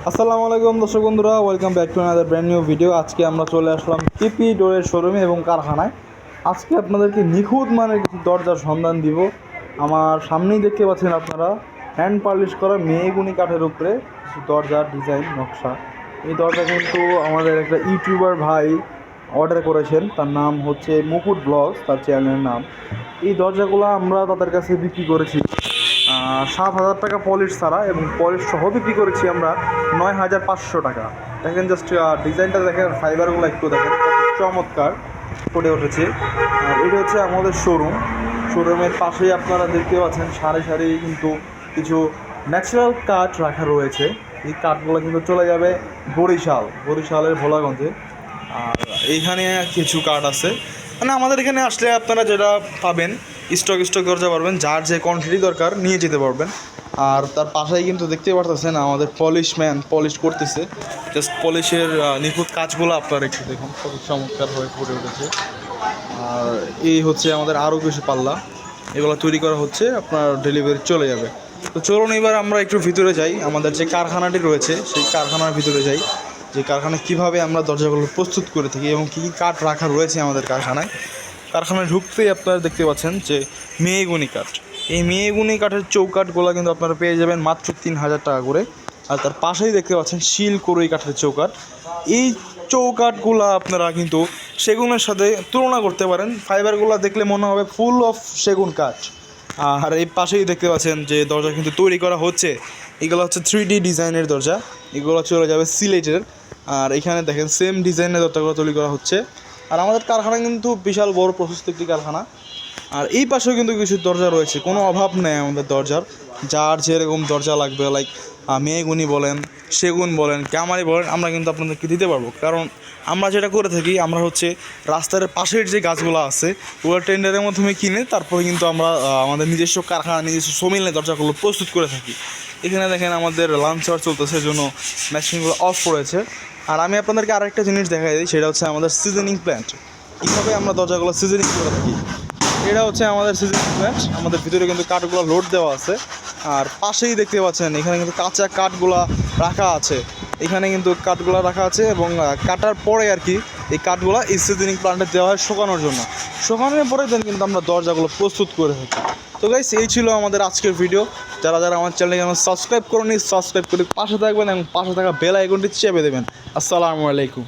আসসালামু আলাইকুম দর্শক বন্ধুরা, welcome back to another brand new video. আজকে আমরা চলে আসলাম পিপি ডোরের শোরুমে এবং কারখানায়। আজকে আপনাদেরকে নিখুঁত মানের কিছু দরজার সন্ধান দিব। আমার সামনেই দেখতে পাচ্ছেন আপনারা হ্যান্ড পালিশ করা মেহগনি কাঠের উপরে কিছু দরজার ডিজাইন নকশা। এই দরজা কিন্তু আমাদের একটা ইউটিউবার ভাই অর্ডার করেছেন, তার নাম হচ্ছে মুকুট ব্লগস, তার চ্যানেলের নাম। এই দরজাগুলো আমরা তাদের কাছে বিক্রি করেছি 7,000 টাকা পলিশ ছাড়া, এবং পলিশ সহ বিক্রি করেছি আমরা 9,500 টাকা। দেখেন জাস্ট ডিজাইনটা দেখেন, ফাইবারগুলো একটু দেখেন, চমৎকার ফুটে উঠেছে। আর এটা হচ্ছে আমাদের শোরুমের পাশেই আপনারা দেখতে পাচ্ছেন সারি সারি কিন্তু কিছু ন্যাচারাল কাঠ রাখা রয়েছে। এই কাঠগুলো কিন্তু চলে যাবে বরিশালের ভোলাগঞ্জে। আর এইখানে কিছু কাঠ আছে, মানে আমাদের এখানে আসলে আপনারা যেটা পাবেন স্টক দরজা পারবেন, যার যে কোয়ান্টিটি দরকার নিয়ে যেতে পারবেন। আর তার পাশেই কিন্তু দেখতে পারতেছেন আমাদের পলিশম্যান পলিশ করতেছে। জাস্ট পলিশের নিখুঁত কাজগুলো আপনারা একটু দেখুন, খুব চমৎকার হয়ে ফুটে উঠেছে। আর এই হচ্ছে আমাদের আরও কিছু পাল্লা, এগুলো তৈরি করা হচ্ছে, আপনার ডেলিভারি চলে যাবে। তো চলুন এবার আমরা একটু ভিতরে যাই, আমাদের যে কারখানাটি রয়েছে সেই কারখানার ভিতরে যাই, যে কারখানায় কীভাবে আমরা দরজাগুলো প্রস্তুত করে থাকি এবং কী কী কাঠ রাখা রয়েছে আমাদের কারখানায় ঢুকতেই আপনারা দেখতে পাচ্ছেন যে মেহগনি কাঠ। এই মেহগনি কাঠের চৌকাঠগুলো কিন্তু আপনারা পেয়ে যাবেন মাত্র 3,000 টাকা করে। আর তার পাশেই দেখতে পাচ্ছেন শিল করই কাঠের চৌকাঠ। এই চৌকাঠগুলো আপনারা কিন্তু সেগুনের সাথে তুলনা করতে পারেন, ফাইবারগুলো দেখলে মনে হবে ফুল অফ সেগুন কাঠ। আর এই পাশেই দেখতে পাচ্ছেন যে দরজা কিন্তু তৈরি করা হচ্ছে, এগুলো হচ্ছে 3D ডিজাইনের দরজা, এগুলো চলে যাবে সিলেটের। আর এখানে দেখেন সেম ডিজাইনের দরজাগুলো তৈরি করা হচ্ছে। আর আমাদের কারখানা কিন্তু বিশাল বড় প্রশস্ত একটি কারখানা। আর এই পাশেও কিন্তু কিছু দরজা রয়েছে, কোনো অভাব নেই আমাদের দরজার। যার যেরকম দরজা লাগবে, লাইক মেহগনি বলেন, সেগুন বলেন, ক্যামারি বলেন, আমরা কিন্তু আপনাদেরকে দিতে পারবো। কারণ আমরা যেটা করে থাকি, আমরা হচ্ছে রাস্তার পাশের যে গাছগুলো আছে ওগুলো টেন্ডারের মাধ্যমে কিনে তারপরে কিন্তু আমরা আমাদের নিজস্ব কারখানা, নিজস্ব সমিলে দরজাগুলো প্রস্তুত করে থাকি। এখানে দেখেন আমাদের লাঞ্চ আওয়ার চলতেছে, জন্য মেশিনগুলো অফ করেছে। আর আমি আপনাদেরকে আরেকটা জিনিস দেখাই দিই, সেটা হচ্ছে আমাদের সিজনিং প্ল্যান্ট। কীভাবে আমরা দরজাগুলো সিজনিং করে থাকি, এটা হচ্ছে আমাদের সিজনিং প্ল্যান্ট। আমাদের ভিতরে কিন্তু কাঠগুলো লোড দেওয়া আছে। আর পাশেই দেখতে পাচ্ছেন এখানে কিন্তু কাঁচা কাঠগুলো রাখা আছে, এখানে কিন্তু কাঠগুলো রাখা আছে, এবং কাটার পরে আর কি এই কাঠগুলো এই সিজনিং প্ল্যান্টে দেওয়া হয় শুকানোর জন্য। শুকানোর পরে দেন কিন্তু আমরা দরজাগুলো প্রস্তুত করে থাকি। তো গাইস, এই ছিল আমাদের আজকের ভিডিও। যারা আমার চ্যানেলকে সাবস্ক্রাইব করেনি, সাবস্ক্রাইব করে পাশে থাকবেন এবং পাশে থাকা বেল আইকনটি চেপে দেবেন। আসসালামু আলাইকুম।